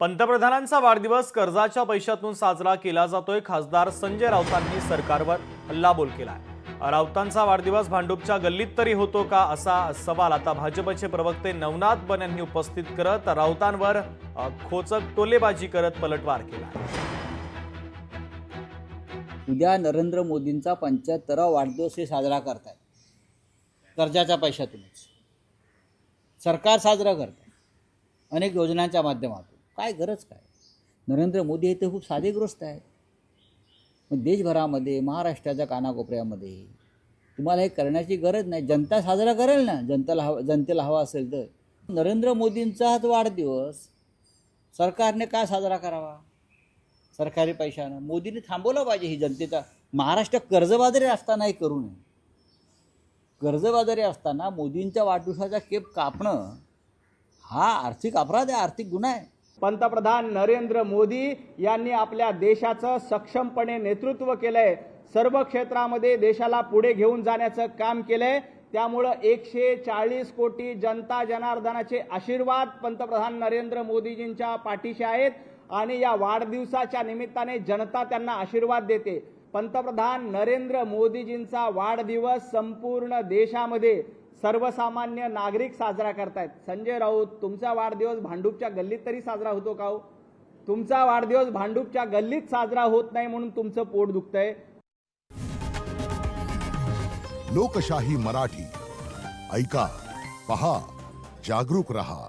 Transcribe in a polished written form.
पंतप्रधानांचा वाढदिवस कर्जाच्या पैशातून साजरा केला जातोय। खासदार संजय राऊतांनी सरकारवर हल्लाबोल केलाय। राऊतांचा वाढदिवस भांडूपच्या गल्लीत तरी होतो का असा सवाल आता भाजपचे प्रवक्ते नवनाथ बन यांनी उपस्थित करत राऊतांवर खोचक टोलेबाजी करत पलटवार केला। उद्या नरेंद्र मोदींचा 75वा वाढदिवस हे साजरा करतायत कर्जाच्या पैशातूनच सरकार साजरा करते अनेक योजनांच्या माध्यमातून। काय गरज काय? नरेंद्र मोदी हे तर खूप साधेग्रस्त आहेत। मग देशभरामध्ये महाराष्ट्राच्या कानाकोपऱ्यामध्ये तुम्हाला हे करण्याची गरज नाही। जनता साजरा करेल ना, जनतेला हवा असेल तर। नरेंद्र मोदींचा हा वाढदिवस सरकारने काय साजरा करावा? सरकारी पैशानं मोदींनी थांबवलं पाहिजे ही जनतेचा। महाराष्ट्र कर्जबाजारी असताना हे करू नये। कर्जबाजारी असताना मोदींच्या वाढदिवसाचा केक कापणं हा आर्थिक अपराध आहे, आर्थिक गुन्हा आहे। पंतप्रधान नरेंद्र मोदी यांनी आपल्या देशाचं सक्षमपणे नेतृत्व केलंय, सर्व क्षेत्रामध्ये देशाला पुढे घेऊन जाण्याचं काम केलंय। त्यामुळे 140 कोटी जनता जनार्दनाचे आशीर्वाद पंतप्रधान नरेंद्र मोदीजींच्या पाठीशी आहेत आणि या वाढदिवसाच्या निमित्ताने जनता त्यांना आशीर्वाद देते। पंतप्रधान नरेंद्र मोदीजींचा वाढदिवस संपूर्ण देशामध्ये सर्वसामान्य नागरिक साजरा करतायत। संजय राऊत, तुमचा वाढदिवस भांडूपच्या गल्लीत तरी साजरा होतो का हो? तुमचा वाढदिवस भांडूपच्या गल्लीत साजरा होत नाही म्हणून तुमचं पोट दुखतंय। लोकशाही मराठी ऐका, पहा, जागरूक रहा।